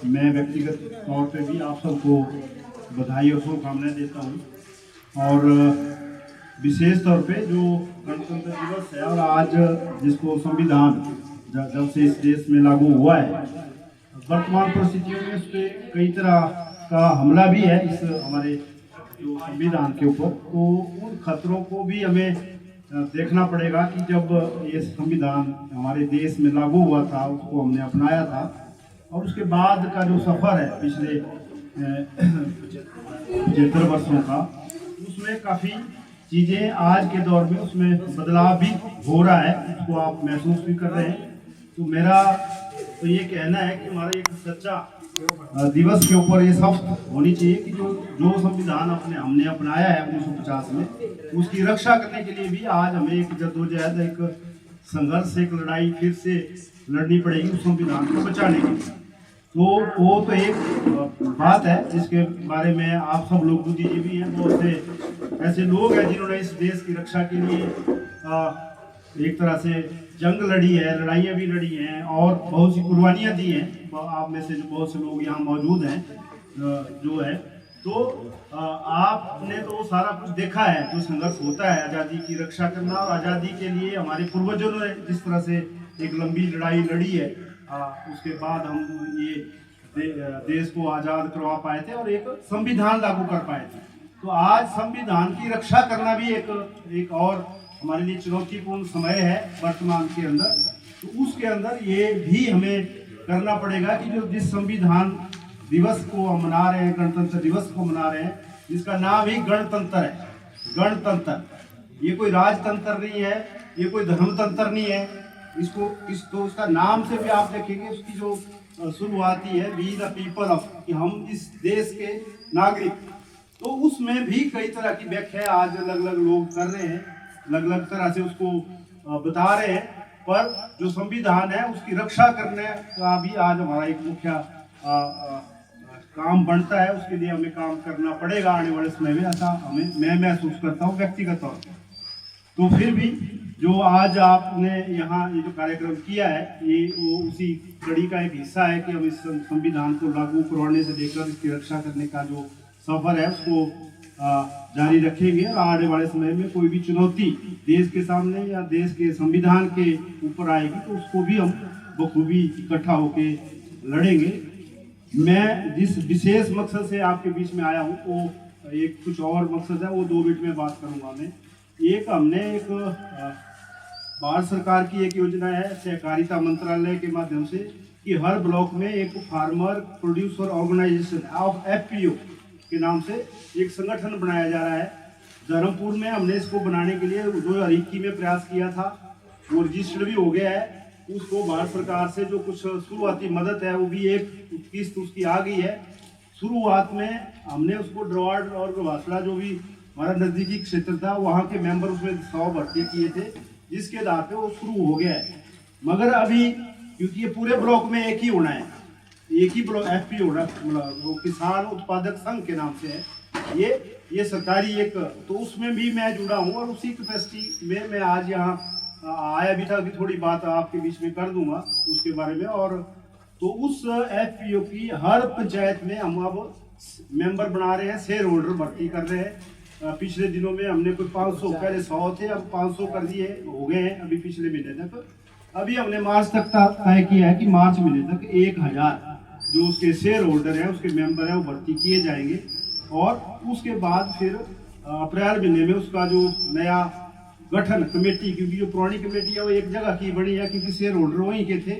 मैं व्यक्तिगत तौर पे भी आप सबको बधाई और शुभकामनाएं देता हूँ। और विशेष तौर पे जो गणतंत्र दिवस है और आज जिसको संविधान जब से इस देश में लागू हुआ है, वर्तमान परिस्थितियों में उस पर कई तरह का हमला भी है इस हमारे जो संविधान के ऊपर। तो उन खतरों को भी हमें देखना पड़ेगा कि जब ये संविधान हमारे देश में लागू हुआ था, उसको हमने अपनाया था, और उसके बाद का जो सफ़र है पिछले 75 वर्षों का, उसमें काफ़ी चीज़ें आज के दौर में उसमें बदलाव भी हो रहा है, उसको आप महसूस भी कर रहे हैं। तो मेरा तो ये कहना है कि हमारा एक सच्चा दिवस के ऊपर ये शपथ होनी चाहिए कि जो संविधान हमने अपनाया है 1950 में, उसकी रक्षा करने के लिए भी आज हमें एक जद्दोजहद, एक संघर्ष, एक लड़ाई फिर से लड़नी पड़ेगी उस संविधान को बचाने के लिए। तो वो तो एक बात है जिसके बारे में आप सब लोग बुद्धिजीवी हैं, बहुत से ऐसे लोग हैं जिन्होंने इस देश की रक्षा के लिए एक तरह से जंग लड़ी है, लड़ाइयाँ भी लड़ी हैं और बहुत सी कुर्बानियाँ दी हैं। आप में से जो बहुत से लोग यहाँ मौजूद हैं जो है, तो आपने तो सारा कुछ देखा है जो संघर्ष होता है आज़ादी की रक्षा करना, और आज़ादी के लिए हमारे पूर्वजों ने जिस तरह से एक लंबी लड़ाई लड़ी है, उसके बाद हम ये देश को आज़ाद करवा पाए थे और एक संविधान लागू कर पाए थे। तो आज संविधान की रक्षा करना भी एक और हमारे लिए चुनौतीपूर्ण समय है वर्तमान के अंदर। तो उसके अंदर ये भी हमें करना पड़ेगा कि जो जिस संविधान दिवस को हम मना रहे हैं, गणतंत्र दिवस को मना रहे हैं, जिसका नाम ही गणतंत्र है। गणतंत्र, ये कोई राजतंत्र नहीं है, ये कोई धर्मतंत्र नहीं है। तो उसका नाम से भी आप देखेंगे उसकी जो शुरुआती है, वी द पीपल ऑफ, कि हम इस देश के नागरिक। तो उसमें भी कई तरह की व्याख्या आज अलग अलग लोग कर रहे हैं, अलग अलग तरह से उसको बता रहे हैं, पर जो संविधान है उसकी रक्षा करने का भी आज हमारा एक मुख्य काम बनता है। उसके लिए हमें काम करना पड़ेगा आने वाले समय में, ऐसा मैं महसूस करता हूँ व्यक्तिगत तौर पर। तो फिर भी जो आज आपने यहाँ ये जो कार्यक्रम किया है, ये वो उसी कड़ी का एक हिस्सा है कि हम इस संविधान को लागू करवाने से लेकर इसकी रक्षा करने का जो सफर है उसको जारी रखेंगे। और आने वाले समय में कोई भी चुनौती देश के सामने या देश के संविधान के ऊपर आएगी तो उसको भी हम बखूबी इकट्ठा होके लड़ेंगे। मैं जिस विशेष मकसद से आपके बीच में आया हूँ वो एक कुछ और मकसद है, वो 2 मिनट में बात करूँगा मैं। एक हमने एक भारत सरकार की एक योजना है सहकारिता मंत्रालय के माध्यम से कि हर ब्लॉक में एक farmer producer organisation of FPO के नाम से एक संगठन बनाया जा रहा है। धर्मपुर में हमने इसको बनाने के लिए 2021 में प्रयास किया था, वो रजिस्टर्ड भी हो गया है। उसको भारत सरकार से जो कुछ शुरुआती मदद है वो भी एक किस्त उसकी आ गई है। शुरुआत में हमने उसको ड्रॉड और वासड़ा जो भी हमारा नज़दीकी क्षेत्र था वहाँ के मेंबर उसमें 100 भर्ती किए थे, जिसके आधार पे वो शुरू हो गया है। मगर अभी क्योंकि ये पूरे ब्लॉक में एक ही होना है, एक ही ब्लॉक FPO होना, वो किसान उत्पादक संघ के नाम से है ये सरकारी एक, तो उसमें भी मैं जुड़ा हूँ और उसी कैपेसिटी में मैं आज यहाँ आया भी था कि थोड़ी बात आपके बीच में कर दूंगा उसके बारे में। और तो उस FPO की हर पंचायत में हम अब मेंबर बना रहे हैं, शेयर होल्डर भर्ती कर रहे हैं। पिछले दिनों में हमने कोई 500, पहले 100 थे, अब 500 कर दिए हो गए हैं अभी पिछले महीने तक। अभी हमने मार्च तक तय किया है कि मार्च महीने तक 1000 जो उसके शेयर होल्डर हैं, उसके मेंबर हैं, वो भर्ती किए जाएंगे। और उसके बाद फिर अप्रैल महीने में उसका जो नया गठन कमेटी, क्योंकि जो पुरानी कमेटी है वो एक जगह की बनी है क्योंकि शेयर होल्डर वहीं के थे।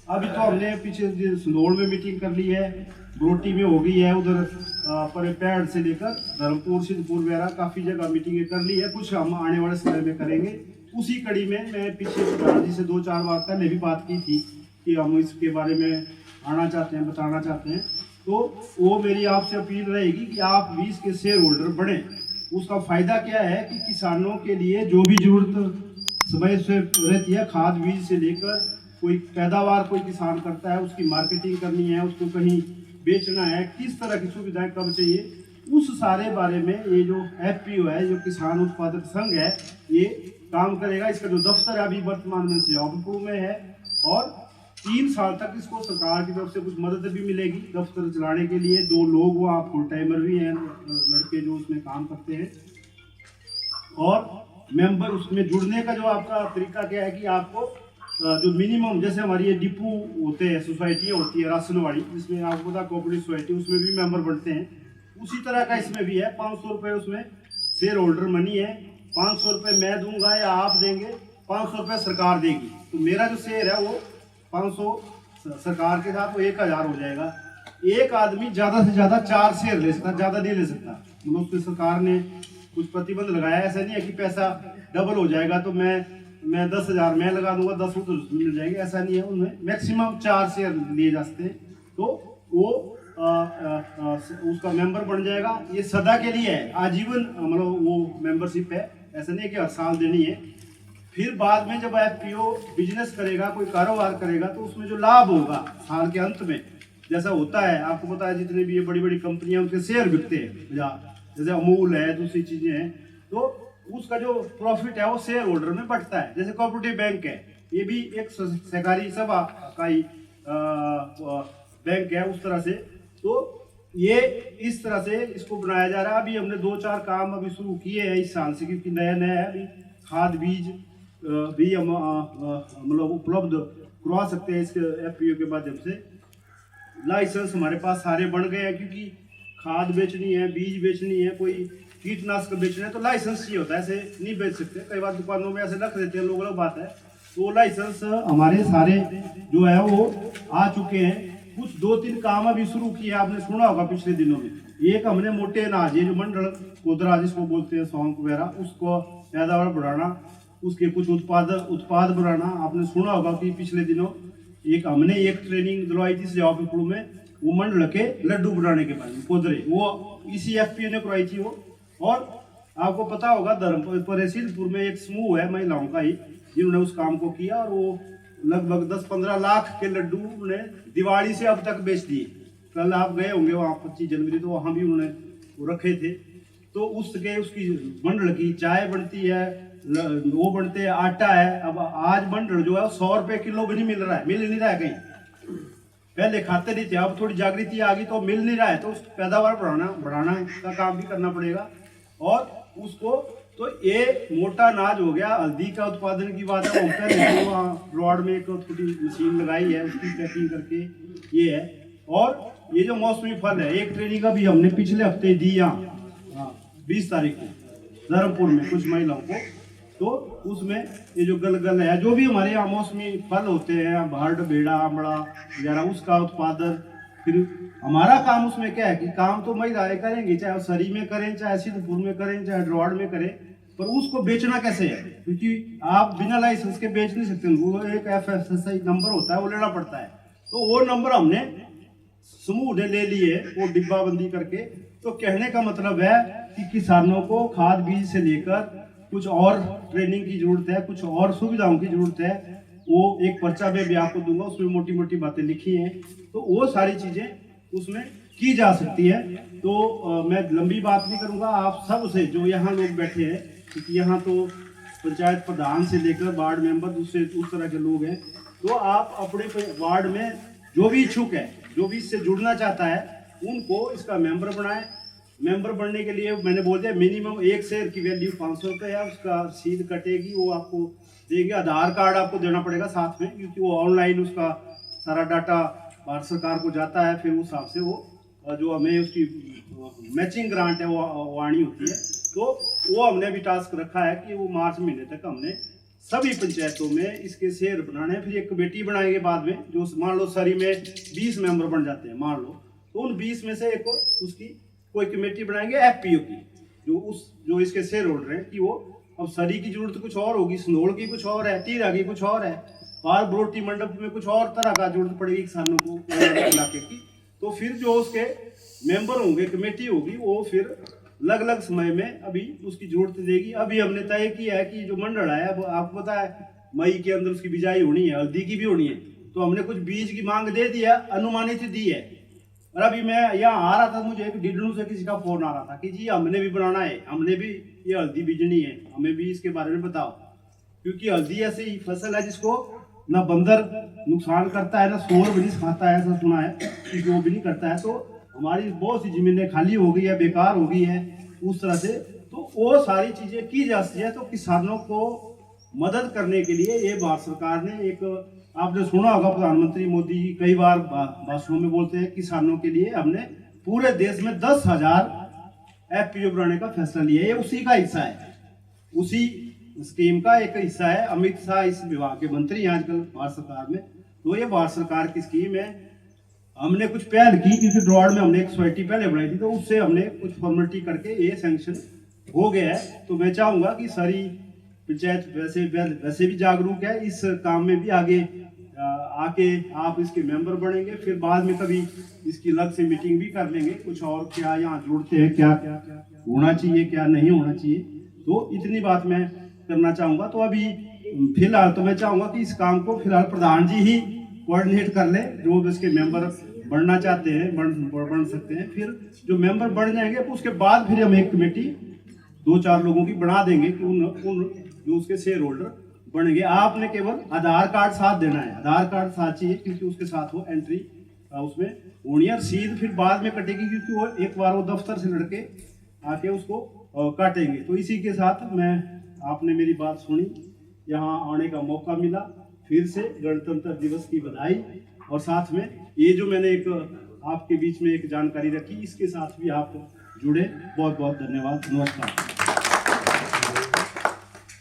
अभी तो हमने पीछे सुनौड़ में मीटिंग कर ली है, बरोटी में हो गई है, उधर पेड़ से लेकर धर्मपुर सिद्धपुर वगैरह काफ़ी जगह मीटिंगें कर ली है। कुछ हम आने वाले समय में करेंगे। उसी कड़ी में मैं पीछे जी से 2-4 बार पहले भी बात की थी कि हम इसके बारे में आना चाहते हैं, बताना चाहते हैं। तो वो मेरी आपसे अपील रहेगी कि आप भी इसके शेयर होल्डर बने। उसका फ़ायदा क्या है कि किसानों के लिए जो भी ज़रूरत समय से रहती है, खाद बीज से लेकर कोई पैदावार कोई किसान करता है, उसकी मार्केटिंग करनी है, उसको कहीं बेचना है, किस तरह की सुविधाएं कब चाहिए, उस सारे बारे में ये जो FPO है, जो किसान उत्पादक संघ है, ये काम करेगा। इसका जो दफ्तर है अभी वर्तमान में श्योपुर में है और 3 साल तक इसको सरकार की तरफ से कुछ मदद भी मिलेगी दफ्तर चलाने के लिए। 2 लोग वहाँ फुल टाइमर भी हैं, लड़के जो उसमें काम करते हैं। और मेंबर उसमें जुड़ने का जो आपका तरीका क्या है कि आपको जो मिनिमम, जैसे हमारी ये डिपो होते हैं, सोसाइटियाँ होती है राशन वाली, जिसमें आपको पता कोऑपरेटिव सोसाइटी, उसमें भी मेंबर बनते हैं। उसी तरह का इसमें भी है। 500 रुपये उसमें शेयर होल्डर मनी है, 500 रुपये मैं दूंगा या आप देंगे, 500 रुपये सरकार देगी। तो मेरा जो शेयर है वो 500 सरकार के साथ, वो 1000 हो जाएगा। एक आदमी ज़्यादा से ज़्यादा 4 शेयर ले सकता, ज़्यादा नहीं ले सकता। मतलब उसमें सरकार ने कुछ प्रतिबंध लगाया। ऐसा नहीं है कि पैसा डबल हो जाएगा तो मैं 10,000 मैं लगा दूंगा, 10 तो मिल जाएंगे, ऐसा नहीं है। उनमें मैक्सिमम 4 शेयर लिए जा सकते हैं। तो वो उसका मेंबर बन जाएगा। ये सदा के लिए है, आजीवन मतलब वो मेंबरशिप है, ऐसा नहीं है कि हर साल देनी है। फिर बाद में जब एफपीओ बिजनेस करेगा, कोई कारोबार करेगा, तो उसमें जो लाभ होगा साल के अंत में, जैसा होता है आपको पता है, जितने भी ये बड़ी बड़ी कंपनियां उनके शेयर बिकते हैं, जैसे अमूल है, दूसरी चीजें हैं, तो उसका जो प्रॉफिट है वो शेयर होल्डर में बढ़ता है। जैसे कोऑपरेटिव बैंक है, ये भी एक सहकारी सभा का ही बैंक है उस तरह से। तो ये इस तरह से इसको बनाया जा रहा है। अभी हमने 2-4 काम अभी शुरू किए हैं इस साल से, क्योंकि नया नया है। अभी खाद बीज भी हम मतलब उपलब्ध करवा सकते हैं इसके एफपीओ के माध्यम से। लाइसेंस हमारे पास सारे बन गए हैं, क्योंकि खाद बेचनी है, बीज बेचनी है, कोई कीटनाशक बेचना है तो लाइसेंस चाहिए होता है, ऐसे नहीं बेच सकते। कई बार दुकानों में ऐसे रख देते हैं लोग, अलग बात है। तो लाइसेंस हमारे सारे जो है वो आ चुके हैं। कुछ 2-3 काम अभी शुरू किए, आपने सुना होगा पिछले दिनों में। एक हमने मोटे अनाज, ये जो मंडल कोदरा जिसको बोलते हैं, सौंफ वगैरह, उसको पैदावार बढ़ाना, उसके कुछ उत्पाद बढ़ाना। आपने सुना होगा कि पिछले दिनों हमने एक ट्रेनिंग दिलवाई थी जवाबपुर में, वो मंडल के लड्डू बनाने के बारे में, कोदरे, वो इसी एफपीओ ने करवाई थी वो। और आपको पता होगा तहसीलपुर में एक समूह है महिलाओं का ही, जिन्होंने उस काम को किया, और वो लगभग 10-15 लाख के लड्डू उन्होंने दिवाली से अब तक बेच दिए। कल आप गए होंगे वहाँ 25 जनवरी, तो वहाँ भी उन्होंने वो रखे थे। तो उसकी मंडल की चाय बनती है, वो बनते हैं, आटा है। अब आज मंडल जो है 100 रुपये किलो भी नहीं मिल रहा है, मिल नहीं रहा है कहीं। पहले खाते नहीं थे, अब थोड़ी जागृति आ गई तो मिल नहीं रहा है। तो उस पैदावार बढ़ाना का काम भी करना पड़ेगा। और उसको तो ये मोटा अनाज हो गया। हल्दी का उत्पादन की बात है, पहले वहाँ रोड में एक छोटी मशीन लगाई है, उसकी पैकिंग करके ये है। और ये जो मौसमी फल है, एक ट्रेनिंग का भी हमने पिछले हफ्ते दी यहाँ 20 तारीख को धर्मपुर में कुछ महिलाओं को। तो उसमें ये जो गलगल है, जो भी हमारे यहाँ मौसमी फल होते हैं, भाड़, बेड़ा, आमड़ा वगैरह, उसका उत्पादन। फिर हमारा काम उसमें क्या है कि काम तो महिलाएं करेंगी, चाहे सरी में करें, चाहे सिद्धपुर में करें, चाहे ड्रॉड में करें, पर उसको बेचना कैसे है, क्योंकि आप बिना लाइसेंस के बेच नहीं सकते। वो एक FSSAI नंबर होता है, वो लेना पड़ता है। तो वो नंबर हमने समूह ने ले लिए, वो डिब्बाबंदी करके। तो कहने का मतलब है कि किसानों को खाद बीज से लेकर कुछ और ट्रेनिंग की जरूरत है, कुछ और सुविधाओं की जरूरत है। वो एक पर्चा में भी आपको दूंगा, उसमें मोटी मोटी बातें लिखी हैं। तो वो सारी चीज़ें उसमें की जा सकती है। तो मैं लंबी बात नहीं करूंगा। आप सब से जो यहाँ लोग बैठे हैं, क्योंकि यहाँ तो पंचायत प्रधान से लेकर वार्ड मेंबर, दूसरे उस तरह के लोग हैं, तो आप अपने वार्ड में जो भी इच्छुक है, जो भी इससे जुड़ना चाहता है, उनको इसका मेंबर बनाएं। मेंबर बनने के लिए मैंने बोल दिया, मिनिमम एक शेयर की वैल्यू 500 रुपये है। उसका सील कटेगी, वो आपको देंगे। आधार कार्ड आपको देना पड़ेगा साथ में, क्योंकि वो ऑनलाइन उसका सारा डाटा भारत सरकार को जाता है। फिर उस हिसाब से वो जो हमें उसकी मैचिंग ग्रांट है वो आनी होती है। तो वो हमने भी टास्क रखा है कि वो मार्च महीने तक हमने सभी पंचायतों में इसके शेयर बनाने हैं। फिर एक कमेटी बनाएंगे बाद में, जो मान लो सरी में 20 मेंबर बन जाते हैं मान लो, तो उन 20 में से एक उसकी कोई कमेटी बनाएंगे एफपीओ की, जो इसके शेयर होल्डर हैं, कि वो अब सरी की जरूरत कुछ और होगी, सनोल की कुछ और है, टीरा की कुछ और है, पार बरोटी मंडप में कुछ और तरह का जरूरत पड़ेगी किसानों को इलाके की। तो फिर जो उसके मेंबर होंगे, कमेटी होगी, वो फिर अलग अलग समय में अभी उसकी जरूरत देगी। अभी हमने तय किया है कि जो मंडल है, अब आपको पता है मई के अंदर उसकी बिजाई होनी है, हल्दी की भी होनी है। तो हमने कुछ बीज की मांग दे दिया, अनुमानित दी है। और अभी मैं यहाँ आ रहा था, मुझे एक डिडलू से किसी का फोन आ रहा था कि जी हमने भी बनाना है, हमने भी ये हल्दी बीजनी है, हमें भी इसके बारे में बताओ। क्योंकि हल्दी ऐसी फसल है जिसको ना बंदर नुकसान करता है, ना शोर भी नहीं खाता है, ऐसा सुना है कि वो भी नहीं करता है। तो हमारी बहुत सी जमीनें खाली हो गई है, बेकार हो गई है उस तरह से। तो वो सारी चीजें की जा सकती है। तो किसानों को मदद करने के लिए ये भारत सरकार ने एक, आपने सुना होगा प्रधानमंत्री मोदी जी कई बार भाषणों में बोलते हैं किसानों के लिए हमने पूरे देश में 10,000 FPO बनाने का फैसला लिया है। ये उसी का हिस्सा है, उसी स्कीम का एक हिस्सा है। अमित शाह इस विभाग के मंत्री हैं आजकल भारत सरकार में। तो ये भारत सरकार की स्कीम है। हमने कुछ पहल की क्योंकि ड्रॉड में हमने एक सोसाइटी पहले बनाई थी, तो उससे हमने कुछ फॉर्मेलिटी करके ये सैंक्शन हो गया है। तो मैं चाहूंगा कि सारी पंचायत वैसे भी जागरूक है, इस काम में भी आगे आके आप इसके मेंबर बनेंगे। फिर बाद में कभी इसकी अलग से मीटिंग भी कर लेंगे, कुछ और क्या यहाँ जोड़ते हैं, क्या होना चाहिए, क्या नहीं होना चाहिए। तो इतनी बात मैं करना चाहूंगा। तो अभी फिलहाल तो मैं चाहूंगा कि इस काम को फिलहाल प्रधान जी ही कोऑर्डिनेट कर ले। जो इसके मेंबर बढ़ना चाहते हैं बढ़ सकते हैं। फिर जो मेंबर बढ़ जाएंगे उसके बाद फिर हम एक कमेटी 2-4 लोगों की बना देंगे कि उन जो उसके शेयर होल्डर बनेंगे। आपने केवल आधार कार्ड साथ देना है, आधार कार्ड साथ चाहिए क्योंकि उसके साथ वो एंट्री उसमें होनी है। रसीद फिर बाद में कटेगी क्योंकि वो एक बार वो दफ्तर से लड़के आके उसको काटेंगे। तो इसी के साथ मैं, आपने मेरी बात सुनी, यहाँ आने का मौका मिला, फिर से गणतंत्र दिवस की बधाई। और साथ में ये जो मैंने एक आपके बीच में एक जानकारी रखी, इसके साथ भी आप जुड़े, बहुत बहुत धन्यवाद। नमस्कार।